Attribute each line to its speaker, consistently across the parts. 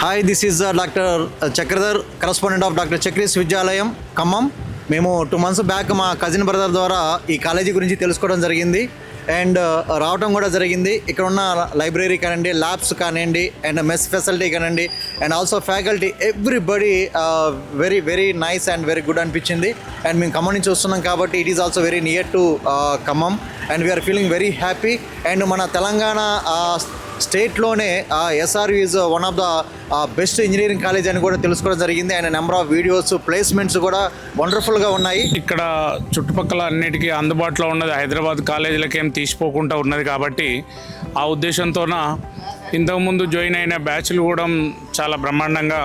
Speaker 1: Hi, this is doctor Chakradhar, correspondent of doctor Chakri's Vidyalayam Khammam. మేము 2 months back మా cousin brother ద్వారా ఈ కాలేజీ గురించి తెలుసుకోవడం జరిగింది అండ్ రావడం కూడా జరిగింది. ఇక్కడ ఉన్న లైబ్రరీ కానివ్వండి, ల్యాబ్స్ కానివ్వండి, అండ్ మెస్ ఫెసిలిటీ కానివ్వండి, and also faculty everybody very very nice and very good అనిపించింది. అండ్ మేము ఖమ్మం నుంచి వస్తున్నాం కాబట్టి it is also very near to Khammam and we're feeling very happy. And మన తెలంగాణ స్టేట్లోనే SRU is one of the best engineering college అని కూడా తెలుసుకోవడం జరిగింది. And number of videos, placements కూడా వండర్ఫుల్గా ఉన్నాయి.
Speaker 2: ఇక్కడ చుట్టుపక్కల అన్నిటికీ అందుబాటులో ఉన్నది హైదరాబాద్ కాలేజీలకి ఏం తీసిపోకుండా ఉన్నది కాబట్టి ఆ ఉద్దేశంతోన ఇంతకుముందు జాయిన్ అయిన బ్యాచ్లు కూడా చాలా బ్రహ్మాండంగా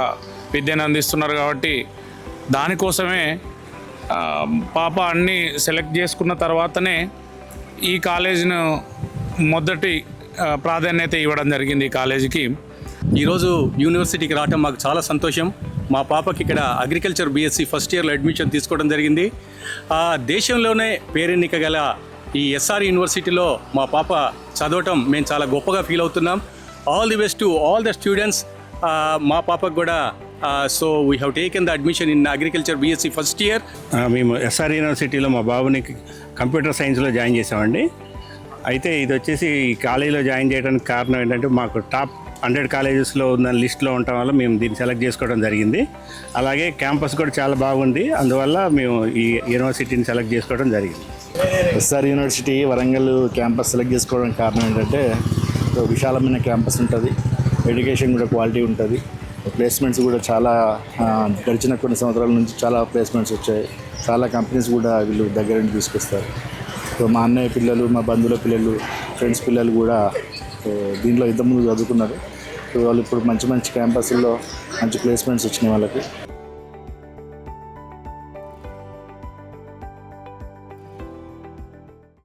Speaker 2: విద్యను అందిస్తున్నారు కాబట్టి దానికోసమే పాప అన్నీ సెలెక్ట్ చేసుకున్న తర్వాతనే ఈ కాలేజీను మొదటి ప్రాధాన్యత ఇవ్వడం జరిగింది. ఈ కాలేజీకి
Speaker 3: ఈరోజు యూనివర్సిటీకి రావటం మాకు చాలా సంతోషం. మా పాపకి ఇక్కడ అగ్రికల్చర్ బీఎస్సీ ఫస్ట్ ఇయర్లో అడ్మిషన్ తీసుకోవడం జరిగింది. దేశంలోనే పేరెన్నిక గల ఈ ఎస్ఆర్ యూనివర్సిటీలో మా పాప చదవటం మేము చాలా గొప్పగా ఫీల్ అవుతున్నాం. All the best to all the students. మా పాపకు కూడా so we have taken the admission in agriculture BSc first year.
Speaker 4: మేము ఎస్ఆర్ యూనివర్సిటీలో మా బాబుని కంప్యూటర్ సైన్స్లో జాయిన్ చేసామండి. అయితే ఇది వచ్చేసి ఈ కాలేజీలో జాయిన్ చేయడానికి కారణం ఏంటంటే మాకు టాప్ 100 కాలేజెస్లో ఉన్న లిస్ట్లో ఉండటం వల్ల మేము దీన్ని సెలెక్ట్ చేసుకోవడం జరిగింది. అలాగే క్యాంపస్ కూడా చాలా బాగుంది, అందువల్ల మేము ఈ యూనివర్సిటీని సెలెక్ట్ చేసుకోవడం జరిగింది.
Speaker 5: SR university Warangal campus select చేసుకోవడానికి కారణం ఏంటంటే విశాలమైన క్యాంపస్ ఉంటుంది, ఎడ్యుకేషన్ కూడా క్వాలిటీ ఉంటుంది, ప్లేస్మెంట్స్ కూడా చాలా గడిచిన కొన్ని సంవత్సరాల నుంచి చాలా ప్లేస్మెంట్స్ వచ్చాయి. చాలా కంపెనీస్ కూడా వీళ్ళు దగ్గర నుండి తీసుకొస్తారు. సో మా అన్నయ్య పిల్లలు, మా బంధువుల పిల్లలు, ఫ్రెండ్స్ పిల్లలు కూడా దీంట్లో ఇంతకుముందు చదువుకున్నారు. సో వాళ్ళు ఇప్పుడు మంచి మంచి క్యాంపస్ల్లో మంచి ప్లేస్మెంట్స్ వచ్చినాయి వాళ్ళకి.